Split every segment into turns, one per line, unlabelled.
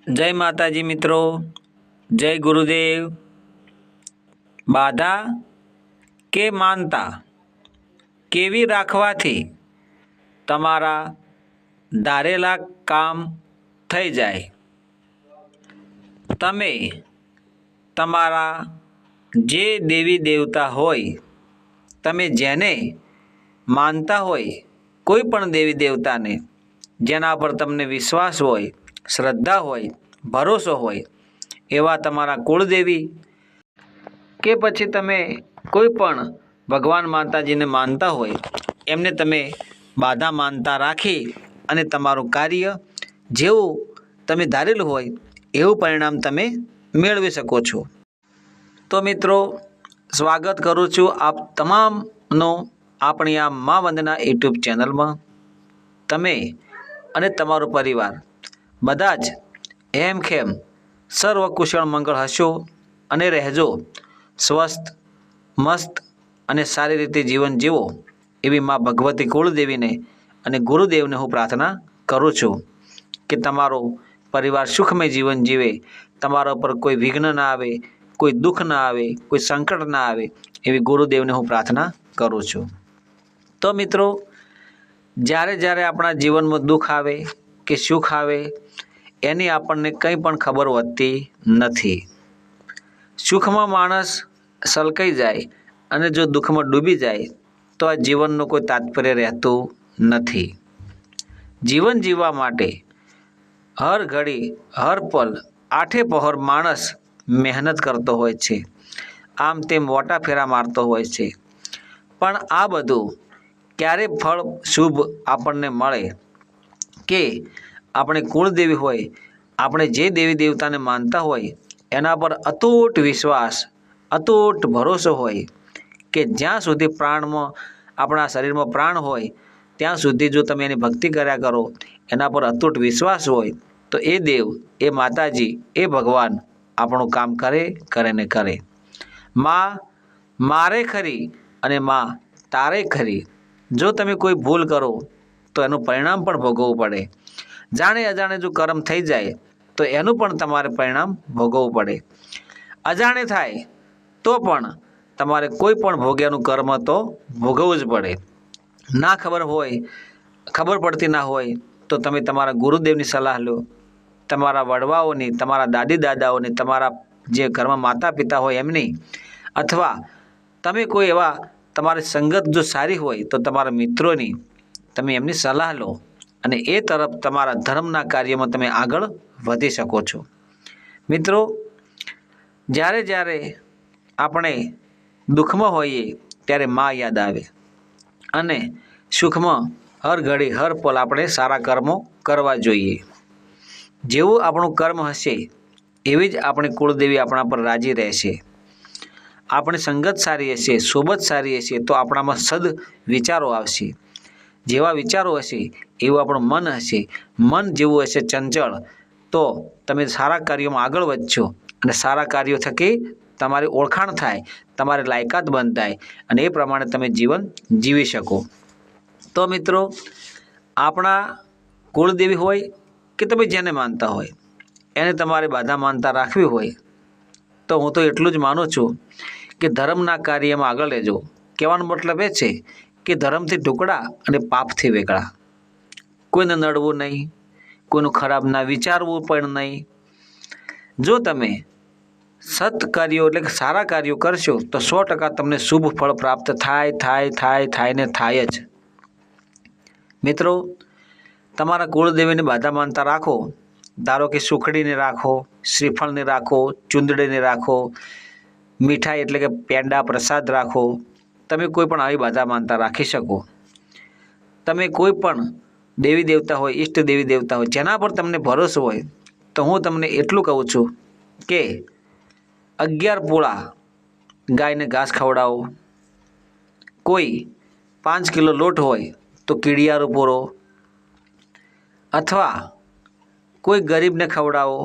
जय माताजी मित्रों, जय गुरुदेव। बाधा के मानता केवी राखवाथी तमारा धारेला काम थई जाए। तमे तमारा जे देवी देवता होय, तमे जेने मानता होय, कोई पण देवी देवता ने जेना पर तमने विश्वास होय, श्रद्धा होय, भरोसो होय, एवा तमारा कुलदेवी के पछी तमे कोई पण भगवान माताजी ने मानता होय एमने तमे बाधा मानता राखी अने तमारुं कार्य जेवुं तमे धारेલું होय एवुं परिणाम तमे मेळवी शको छो। तो मित्रों, स्वागत करूं छुं आप तमामनो आपणी आ मां वंदना यूट्यूब चेनल में। तमे अने तमारो परिवार बधा ज हेमखेम सर्व कुशल मंगल हशो अने रहेजो स्वस्थ मस्त अने सारी रीते जीवन जीवो एवी मां भगवती कुलदेवी ने अने गुरुदेव ने हूँ प्रार्थना करूँ छूँ कि तमारो परिवार सुखमय जीवन जीवे, तमारा पर कोई विघ्न ना आवे, कोई दुख ना आवे, कोई संकट ना आवे एवी गुरुदेव ने हूँ प्रार्थना करूँ छूँ। तो मित्रों, જ્યારે જ્યારે આપણા જીવનમાં દુઃખ આવે કે સુખ આવે એની આપણને કંઈ પણ ખબર હોતી નથી। સુખમાં માણસ સલકાઈ જાય અને જો દુઃખમાં ડૂબી જાય તો આ જીવનનું કોઈ તાત્પર્ય રહેતું નથી। જીવન જીવવા માટે હર ઘડી હર પલ આઠે પહોર માણસ મહેનત કરતો હોય છે, આમ તેમ વોટા ફેરા મારતો હોય છે, પણ આ બધું क्यारे फल शुभ आपने मळे के अपने कुलदेवी होय, आपणे जे देवी देवता ने मानता होय एना पर अतूट विश्वास अतूट भरोसो होय कि ज्यां सुधी प्राण में अपना शरीर में प्राण होय त्यां सुधी जो तमे एनी भक्ति कर्या करो, एना पर अतूट विश्वास होय तो ए देव ए माताजी ए भगवान आपणुं काम करे करे ने करे। मां मारे खरी अने मां तारे खरी। जो तमे कोई भूल करो तो एनु परिणाम पण भोगववुं पड़े। जाणे अजाणे जो कर्म थई जाए तो एनु पण तमारे परिणाम भोगववुं पड़े। अजाणे थाय तो पण तमारे कोई पण भोग्यानुं कर्म तो भोगववुं ज पड़े। ना खबर होय, खबर पड़ती ना होय तो तमे तमारा गुरुदेवनी सलाह लो, तमारा वडवाओनी, तमारा दादी दादाओनी, तमारा जे घरमां माता पिता होय एमनी, अथवा तमे कोई एवा तमारी संगत जो सारी होय तो तमारा मित्रोनी तमे एमनी सलाह लो अने ए तरफ तमारा धर्मना कार्यमां तमे आगळ वधी शको छो। मित्रों, ज्यारे ज्यारे आपणे दुखमां होईए त्यारे मां याद आवे अने सुखमां हर घड़ी हर पल आपणे सारा कर्मो करवा जोईए। जेवुं आपणुं कर्म हशे एवी ज आपणी कुलदेवी आपणा पर राजी रहेशे। अपनी संगत सारी हशे, सोबत सारी हशे तो आपणामां सद विचारो आवशे। जेवा विचारो हशे एवुं आपणुं मन हशे। मन जेवुं हशे चंचल तो तमे सारा कार्योमां आगळ वधशो अने सारा कार्यो थकी तमारी ओळखाण थाय, तमारी लायकात बंधाय अने ए प्रमाणे तमे जीवन जीवी शको। तो मित्रों, आपणा कुलदेवी होय के तमे जेने मानता होय एने तमारे बाधा मानता राखवी होय तो हूँ तो एटलुं ज मानुं छुं कि धर्मना कार्यमां आगळ रहेजो। कहेવાનો मतलब ए छे कि धर्मथी टुकड़ा अने पापथी वेगळा। कोईने नडवुं नहीं, कोईनुं खराब ना विचारवुं पण नहीं। जो तमे सत् कार्यो एटले के सारा कार्यो करशो तो 100% तमने शुभ फल प्राप्त थाय थाय थाय थाय ने थाय ज। मित्रों, तमारा कुलदेवीने बाधा मानता राखो। धारो कि सुखड़ीने राखो, श्रीफळने राखो, चूंदड़ीने राखो, मीठाई एटले के पेंडा प्रसाद राखो। तमे कोई पण आवी बाधा मानता राखी शको। तमे कोई पण देवी देवता होय, इष्ट देवी देवता होय जेना पर तमने भरोसो होय तो हूँ तमने एटलुं कहूं छुं के 11 पोळा गायने घास खवडावो। कोई 5 किलो लोट होय तो कीड़ियारो पूरो, अथवा कोई गरीब ने खवडावो,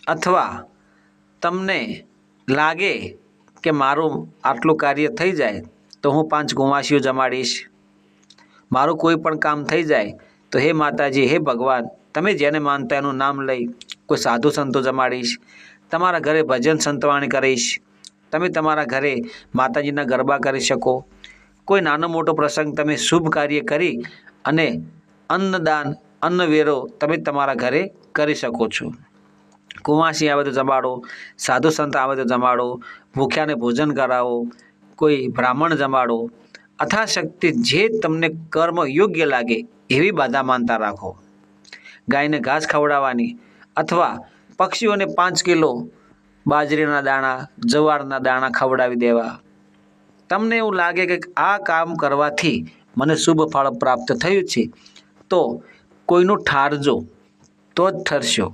अथवा तमने लागे कि मारू आटलू कार्य थई जाए तो हूँ 5 गुंवाशीओ जमाड़ीश, मारू कोई पण काम थई जाए तो हे माताजी हे भगवान तमे जेने मानता एनुं नाम लई કોઈ સાધુ સંતો જમાડીશ, તમારા ઘરે ભજન સંતવાણી કરીશ, તમે તમારા ઘરે માતાજીના ગરબા કરી શકો, કોઈ નાનો મોટો પ્રસંગ તમે શુભ કાર્ય કરી અને અન્નદાન અન્નવેરો તમે તમારા ઘરે કરી શકો છો. કુંવાસી આવે તો જમાડો, સાધુ સંત આવે તો જમાડો, ભૂખ્યાને ભોજન કરાવો, કોઈ બ્રાહ્મણ જમાડો. અથાશક્તિ જે તમને કર્મ યોગ્ય લાગે એવી બાધા માનતા રાખો. ગાયને ઘાસ ખવડાવવાની અથવા પક્ષીઓને 5 કિલો બાજરીના દાણા, જવારના દાણા ખવડાવી દેવા. તમને એવું લાગે કે આ કામ કરવાથી મને શુભ ફળ પ્રાપ્ત થયું છે તો કોઈનું ઠારજો તો જ ઠરશો.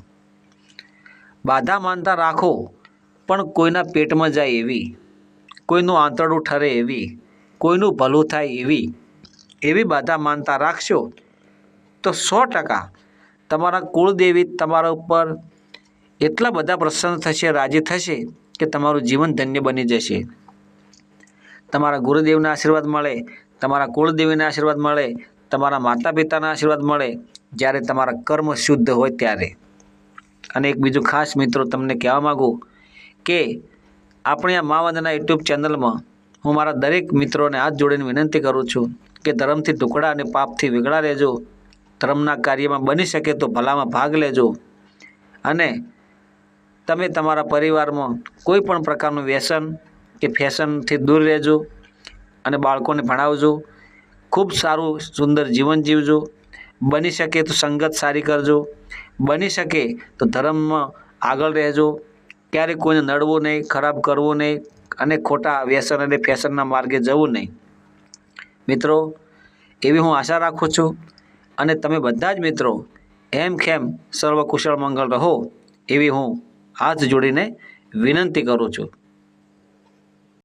બાધા માનતા રાખો પણ કોઈના પેટમાં જાય એવી, કોઈનું આંતરડું ઠરે એવી, કોઈનું ભલું થાય એવી બાધા માનતા રાખશો તો 100% તમારા કુળદેવી તમારા ઉપર એટલા બધા પ્રસન્ન થશે, રાજી થશે કે તમારું જીવન ધન્ય બની જશે. તમારા ગુરુદેવના આશીર્વાદ મળે, તમારા કુળદેવીના આશીર્વાદ મળે, તમારા માતા પિતાના આશીર્વાદ મળે જ્યારે તમારા કર્મ શુદ્ધ હોય ત્યારે. અને એક બીજું ખાસ મિત્રો તમને કહેવા માગું કે આપણી આ મા વંદના યુટ્યુબ ચેનલમાં હું મારા દરેક મિત્રોને હાથ જોડીને વિનંતી કરું છું કે ધર્મથી ટુકડા અને પાપથી વેગળા રહેજો. ધર્મના કાર્યમાં બની શકે તો ભલામાં ભાગ લેજો અને તમે તમારા પરિવારમાં કોઈ પણ પ્રકારનું વ્યસન કે ફેશનથી દૂર રહેજો અને બાળકોને ભણાવજો. ખૂબ સારું સુંદર જીવન જીવજો. બની શકે તો સંગત સારી કરજો, બની શકે તો ધર્મમાં આગળ રહેજો. ક્યારેય કોઈને નડવું નહીં, ખરાબ કરવું નહીં અને ખોટા વ્યસન અને ફેશનના માર્ગે જવું નહીં. મિત્રો, એવી હું આશા રાખું છું અને તમે બધા જ મિત્રો હેમખેમ સર્વ કુશળ મંગળ રહો એવી હું હાથ જોડીને વિનંતી કરું છું.